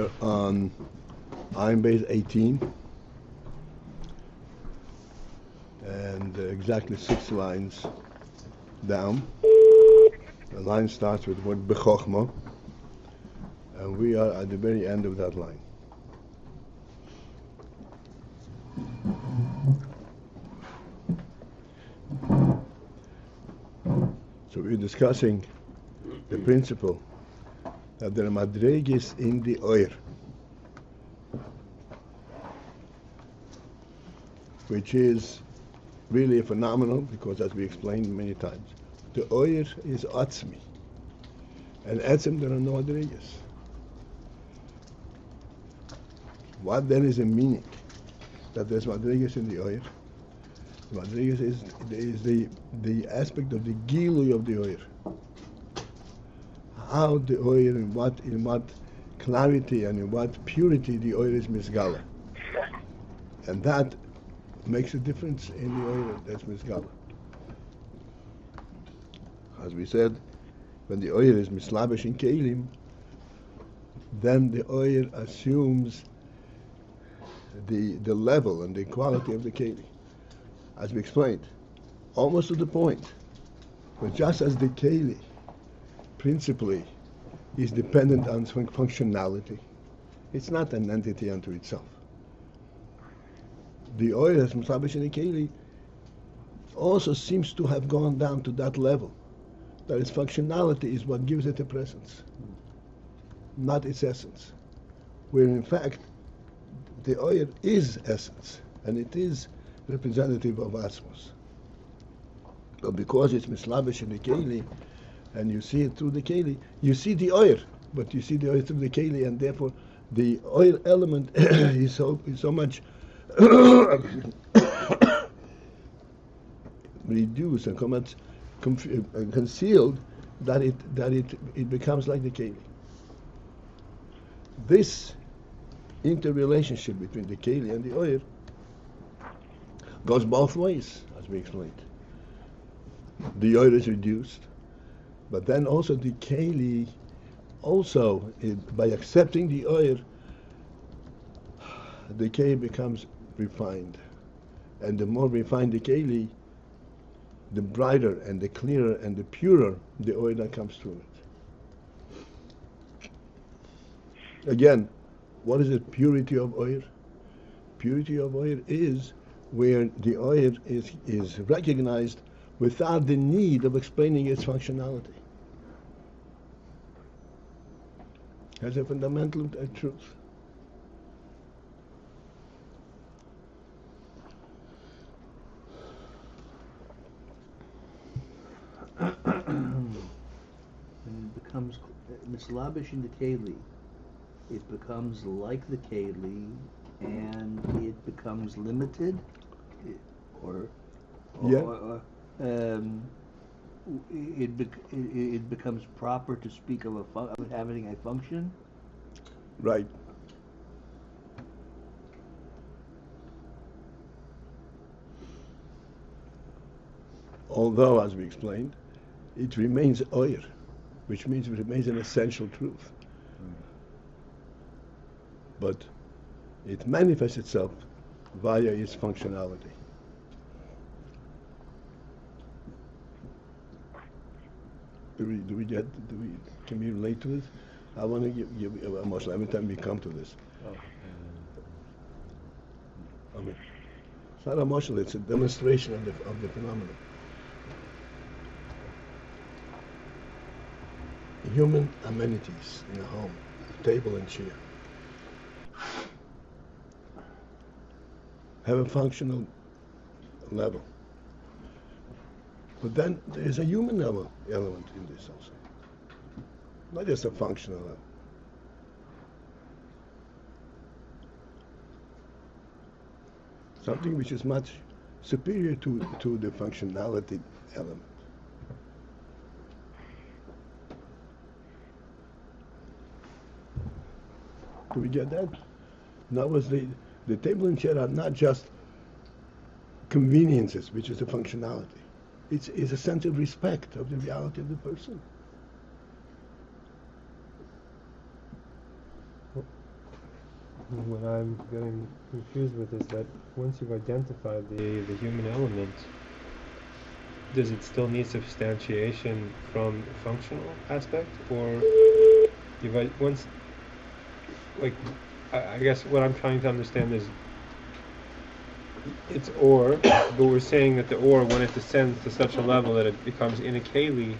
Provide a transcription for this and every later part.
We're on AyinBase 18 and exactly 6 lines down. The line starts with the word bechochmah, and we are at the very end of that line. So we're discussing the principle that there are madregis in the oir, which is really phenomenal because, as we explained many times, the oir is atzmi, and etzem there are no madregis. What then is the meaning that there's madregis in the oir? Madregis is the aspect of the gilui of the oir. How the oir, in what clarity and in what purity the oir is misgala. And that makes a difference in the oir that's misgala. As we said, when the oir is mislabish in kelim, then the oir assumes the level and the quality of the keli. As we explained, almost to the point, but just as the keli principally is dependent on functionality, it's not an entity unto itself. The oil as mislabish in the keli also seems to have gone down to that level, that its functionality is what gives it a presence, not its essence, where in fact the oil is essence, and it is representative of Asmos. But because it's mislabish in the keli, and you see it through the keli, you see the oil, but you see the oil through the keli, and therefore the oil element is so much reduced and concealed that it becomes like the keli. This interrelationship between the keli and the oil goes both ways, as we explained. The oil is reduced, but then also the keli, also by accepting the oil, the keli becomes refined, and the more refined the keli, the brighter and the clearer and the purer the oil that comes through it. Again, what is the purity of oil? Purity of oil is where the oil is recognized without the need of explaining its functionality. Has a fundamental truth. When it becomes mislabish in the keli, it becomes like the keli, and it becomes limited, it becomes proper to speak of of having a function. Right. Although, as we explained, it remains oir, which means it remains an essential truth. But it manifests itself via its functionality. Can we relate to this? I want to give a mashal every time we come to this. I mean, it's not a mashal, it's a demonstration of the phenomenon. Human amenities in a home, table and chair, have a functional level. But then there is a human element in this also. Not just a functional level. Something which is much superior to the functionality element. Do we get that? Now, the table and chair are not just conveniences, which is a functionality. It's a sense of respect of the reality of the person. What I'm getting confused with is that once you've identified the human element, does it still need substantiation from the functional aspect, or once, like, I guess what I'm trying to understand is it's ore, but we're saying that the ore, when it descends to such a level that it becomes in a keli,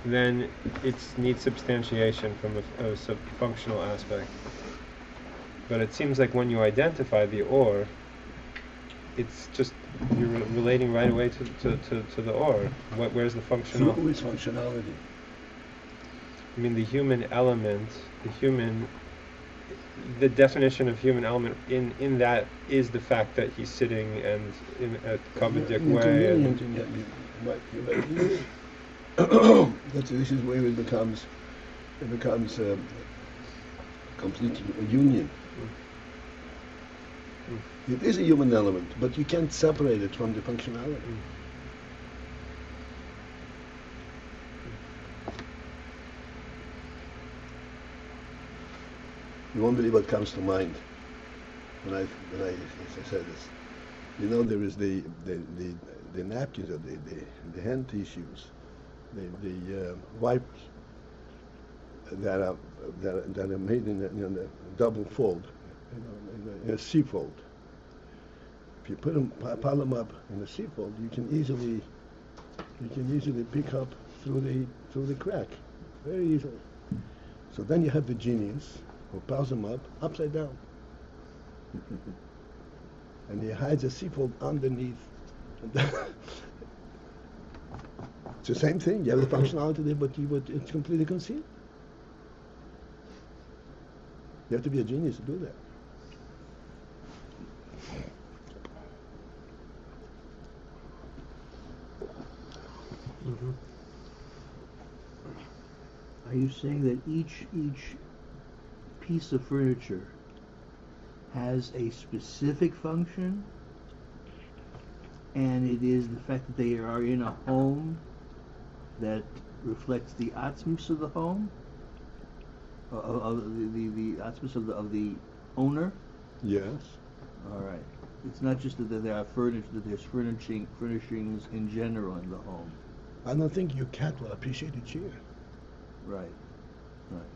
then it needs substantiation from a functional aspect. But it seems like when you identify the ore, it's just you're relating right away to the ore. Where's the functional? Through its functionality. I mean, the human element, the definition of human element in that is the fact that he's sitting and in a comedic way. This is where it becomes complete union. It is a human element, but you can't separate it from the functionality. You won't believe what comes to mind when I said this. You know, there is the napkins or the hand tissues, the wipes that are made in the double fold, in a C fold. If you pile them up in a C fold, you can easily pick up through the crack, very easily. So then you have the genius who piles them up upside down. And he hides a seafold underneath. It's the same thing. You have the functionality there, but it's completely concealed. You have to be a genius to do that. Mm-hmm. Are you saying that each piece of furniture has a specific function, and it is the fact that they are in a home that reflects the atzmus of the home, of the atzmus of the owner? Yes. All right. It's not just that there are there's furnishings in general in the home. I don't think your cat will appreciate a chair. Right. Right.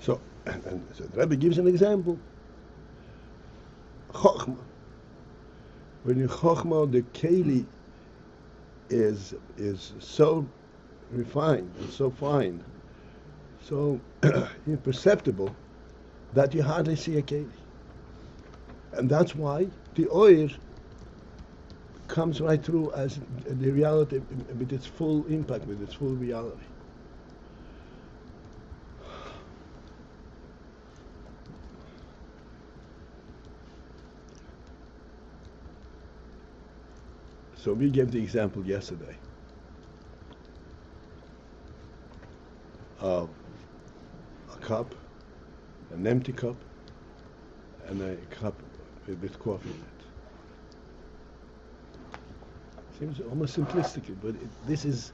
So, so the Rebbe gives an example. Chochmah. When in chochmah the keli is so refined and so fine, so imperceptible that you hardly see a keli, and that's why the oil comes right through as the reality with its full impact, with its full reality. So we gave the example yesterday of a cup, an empty cup, and a cup with coffee in it. Seems almost simplistic, but this is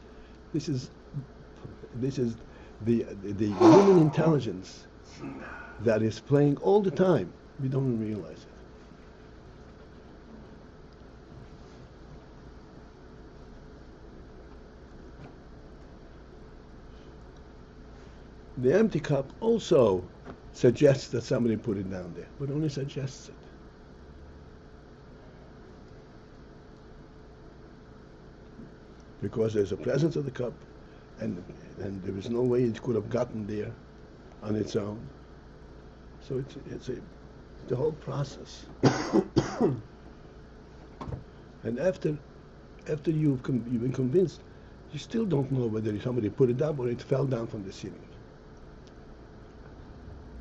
the human intelligence that is playing all the time. We don't even realize it. The empty cup also suggests that somebody put it down there, but only suggests it. Because there's a presence of the cup, and there is no way it could have gotten there on its own. So it's the whole process. And after you've been convinced, you still don't know whether somebody put it up or it fell down from the ceiling.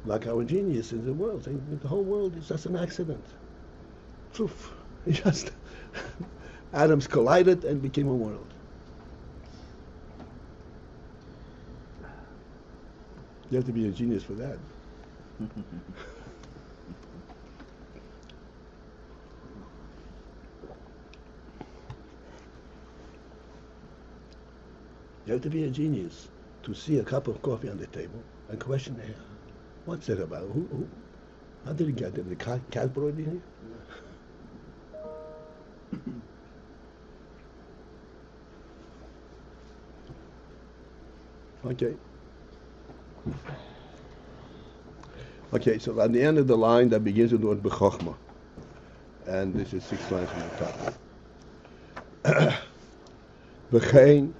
Like our genius in the world, the whole world is just an accident. Poof, just atoms collided and became a world. You have to be a genius for that. You have to be a genius to see a cup of coffee on the table and question, "Hey, what's that about? How did it get there? The cat brought it in here?" Okay. Okay, so at the end of the line that begins with the word bechochmah. And this is 6 lines from the top. Bechein,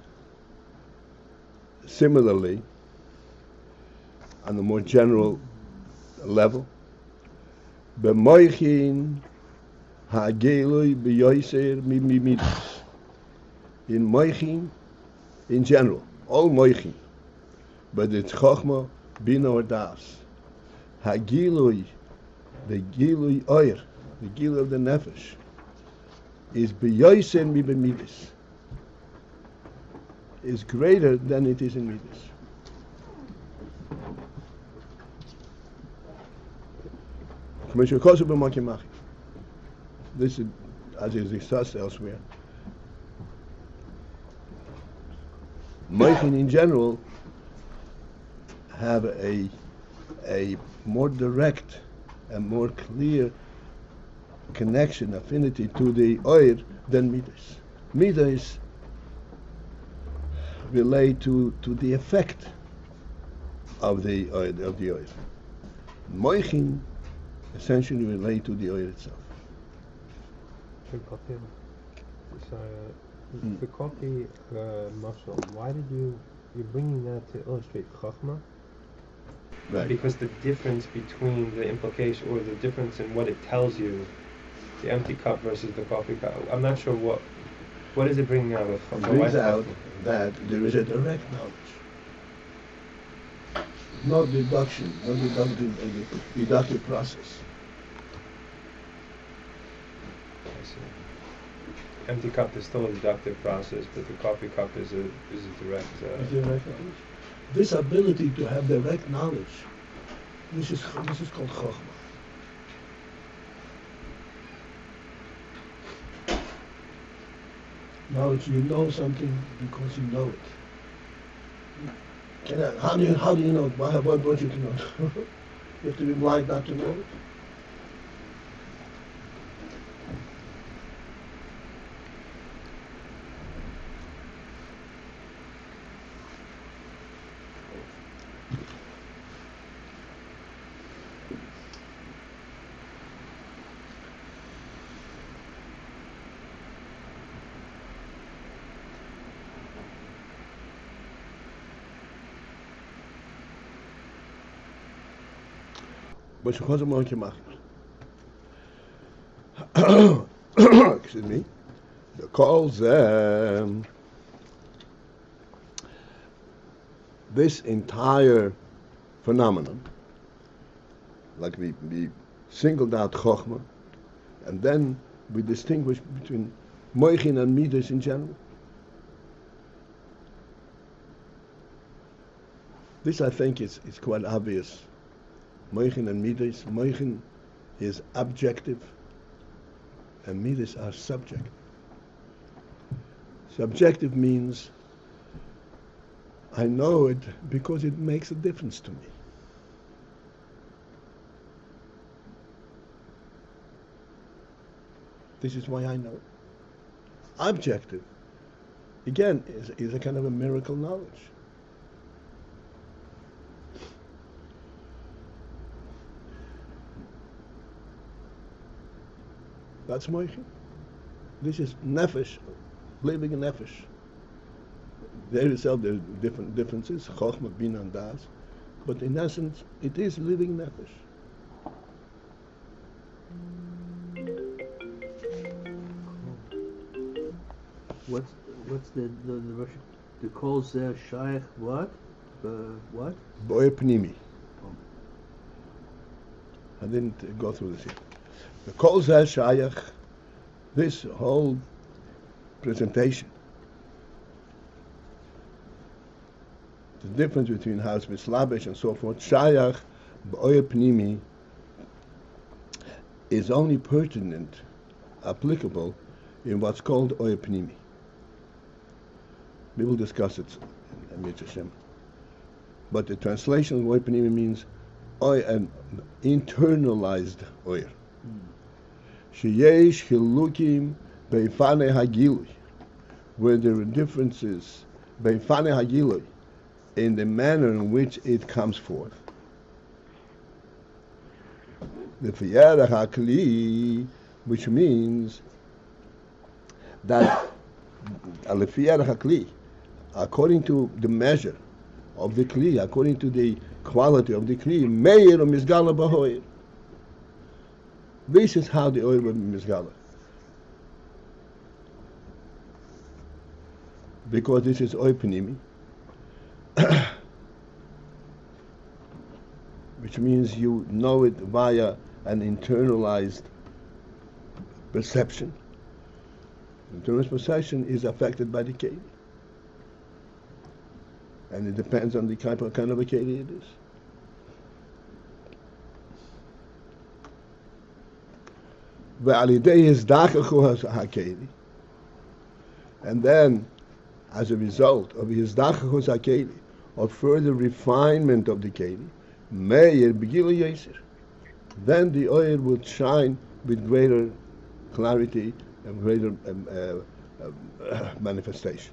similarly, on a more general level, bemoichin ha'geloi beyoiser mimidas. In moichin, in general, all moichin, but it's chochmah, bina or das. Ha'gilui, the gilui oir, the gilui of the nefesh, is beyoiser mi b'midas, is greater than it is in midas. This is, as is discussed elsewhere. Moichin in general have a more direct and more clear connection, affinity to the oir than midas. Midas relate to the effect of the oil. Moichin essentially relate to the oil itself. Paltiel. Sorry, the coffee muscle. Why did you're bringing that to illustrate chochmah? Right. Because the difference between the implication, or the difference in what it tells you, the empty cup versus the coffee cup. I'm not sure what is it bringing out of It chochmah? brings out that there is a direct knowledge, not deduction, not deductive process. I see. Empty cup is still a deductive process, but the coffee cup is a direct. Is direct knowledge. This ability to have direct knowledge, this is called chochmah. Knowledge, you know something because you know it. How do you know it? What brought you to know it? You have to be blind not to know it. Excuse me. The calls this entire phenomenon, like we singled out chochmah, and then we distinguish between moichin and midas in general. This, I think, is quite obvious. Moichin and midas. Moichin is objective, and midas are subjective. Subjective means I know it because it makes a difference to me. This is why I know it. Objective, again, is a kind of a miracle knowledge. That's moichin. This is nefesh, living in nefesh. There itself, there are different differences, chochmah, bina, and das, but in essence, it is living nefesh. What's the Russian? The kol zeh shaykh what? What? Boy pnimi. Oh. I didn't go through this here. The kol zeh shaykh, this whole presentation, the difference between how it's mislabish and so forth, shaykh, boy pnimi, is only pertinent, applicable in what's called oy pnimi. We will discuss it Mitzvah Shem. But the translation of oir panimi means an internalized oir. Sheyesh chilukim beifane hagilui, where there are differences beifane hagilui in the manner in which it comes forth. The fiyarach hakli, which means that alefiyarach hakli, according to the measure of the kli, according to the quality of the kli, meir or misgala b'hoir. This is how the oil will be misgala. Because this is oil panimi, which means you know it via an internalized perception. Internalized perception is affected by the keli. And it depends on the kind of a keli it is. And then, as a result of his dachachus hakeli, of further refinement of the keli, meir begilu yesir, then the oil will shine with greater clarity and greater manifestation.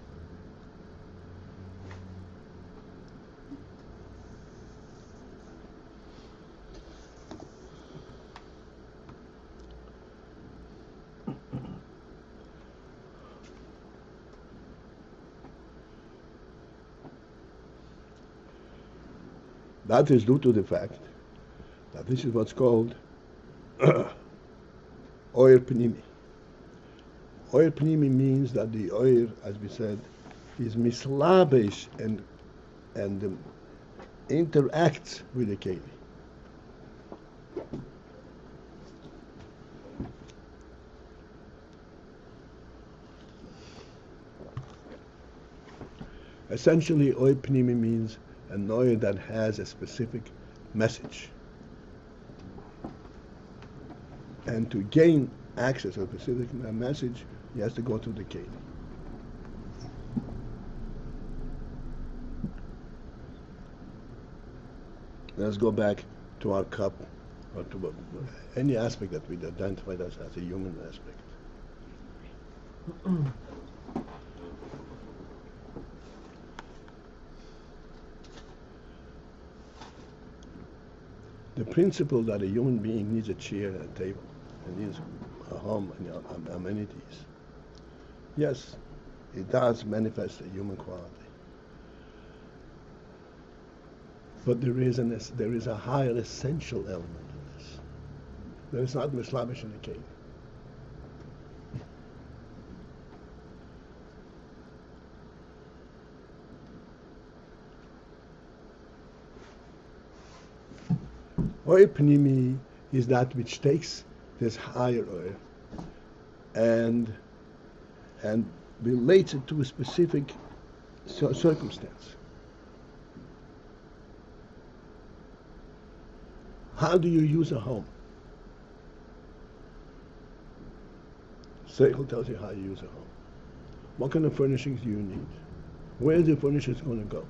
That is due to the fact that this is what's called oir panimi. Oir panimi means that the oir, as we said, is mislabesh and interacts with the keli. Essentially, oir panimi means an oil that has a specific message. And to gain access to a specific message, he has to go through the keli. Let's go back to our cup, or to any aspect that we identified as a human aspect. The principle that a human being needs a chair and a table, and needs a home and amenities. Yes, it does manifest a human quality. But there is a higher essential element in this. That is not mislabish in the cave. Oil panimi is that which takes this higher oil and relates it to a specific circumstance. How do you use a home? Seichel tells you how you use a home. What kind of furnishings do you need? Where is the furnishings going to go?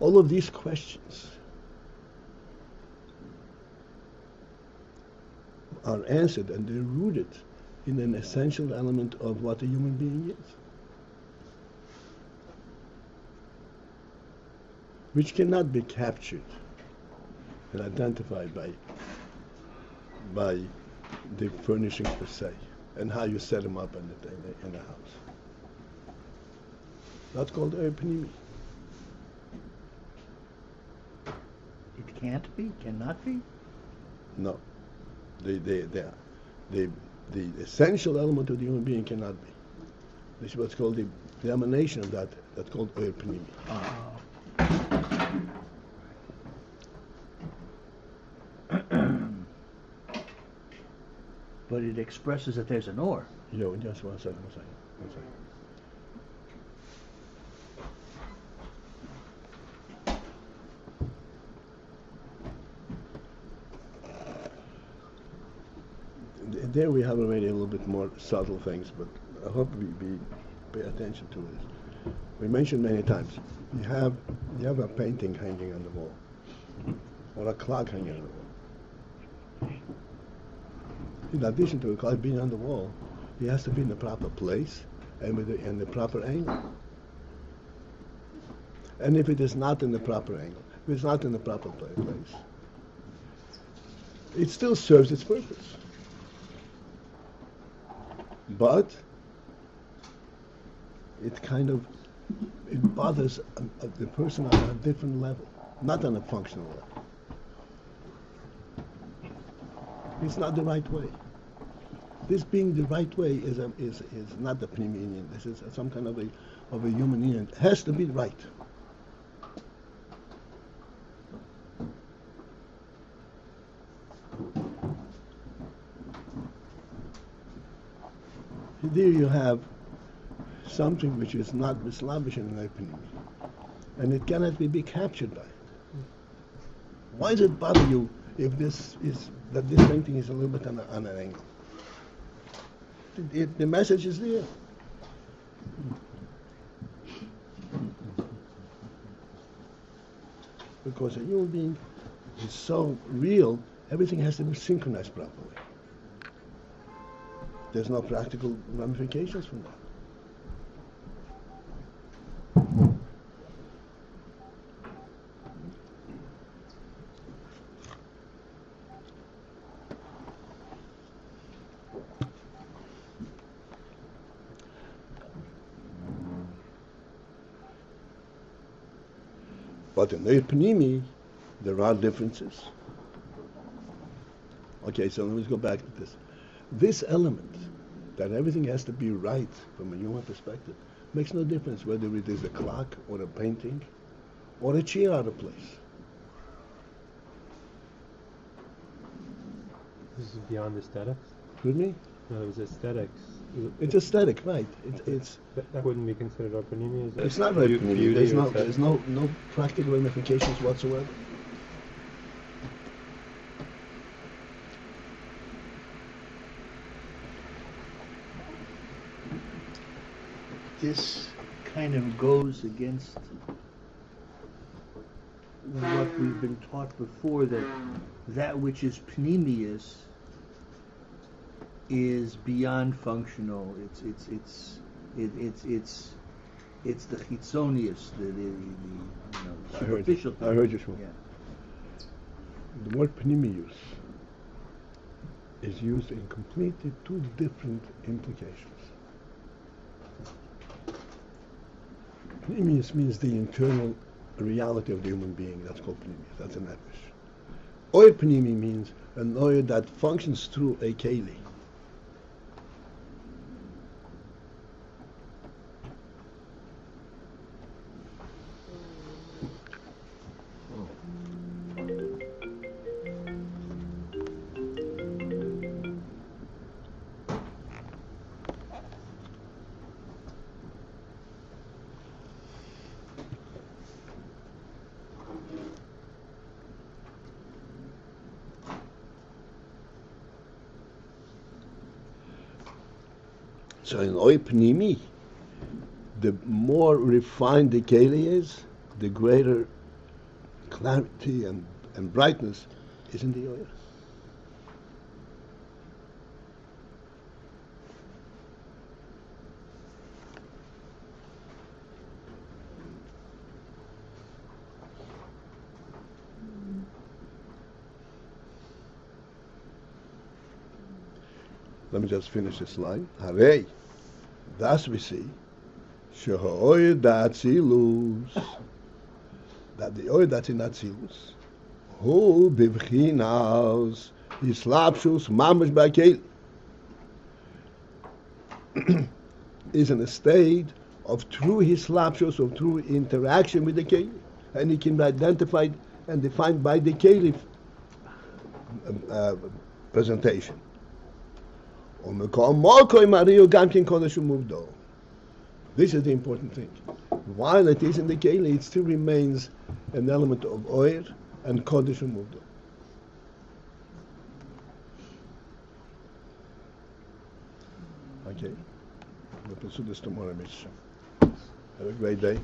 All of these questions are answered and they're rooted in an essential element of what a human being is, which cannot be captured and identified by the furnishings per se and how you set them up in the house. That's called panimi. It can't be, cannot be? No. The essential element of the human being cannot be. This is what's called the emanation of that's called panimi. But it expresses that there's an or. Yo, just one second. there we have already a little bit more subtle things, but I hope we pay attention to this. We mentioned many times, you have a painting hanging on the wall, or a clock hanging on the wall. In addition to the clock being on the wall, it has to be in the proper place and in the proper angle. And if it is not in the proper angle, if it's not in the proper place, it still serves its purpose. But it bothers the person on a different level, not on a functional level. It's not the right way. This being the right way is not the Pnimi union. This is some kind of a human union. It has to be right. There you have something which is not mislavish in an Pnimi, and it cannot be captured by it. Why does it bother you if this painting is a little bit on an angle? The message is there. Because a human being is so real, everything has to be synchronized properly. There's no practical ramifications from that. But in the Pnimi, there are differences. Okay, so let's go back to this. This element, that everything has to be right from a human perspective, makes no difference whether it is a clock or a painting or a chair out of place. This is beyond aesthetics? With me? In other words, aesthetics. It's aesthetic, right? It's that wouldn't be considered Opanimi, is it? It's not right. There's or no practical ramifications whatsoever. This kind of goes against what we've been taught before, that which is pnimius is beyond functional. It's the chitzonius, the superficial thing. I heard you, Shmuel. Yeah. The word pnimius is used in completely two different implications. Pnimius means the internal reality of the human being. That's called pnimius. That's an nefesh. Oyer pnimi means an oyer that functions through a keli. So in Oy Pnimi, the more refined the keli is, the greater clarity and brightness is in the oil. Let me just finish this line. Hooray! Thus we see, Shehoy Datzilus, that the oil that's in Datzilus, who bivchinas Yislapshus Mamash Bakel, is in a state of true Yislapshus, of true interaction with the Keli, and it can be identified and defined by the Keli presentation. This is the important thing. While it is in the keli, it still remains an element of oir and kodesh umuvdo. Okay. We'll pursue this tomorrow, Mr. Have a great day.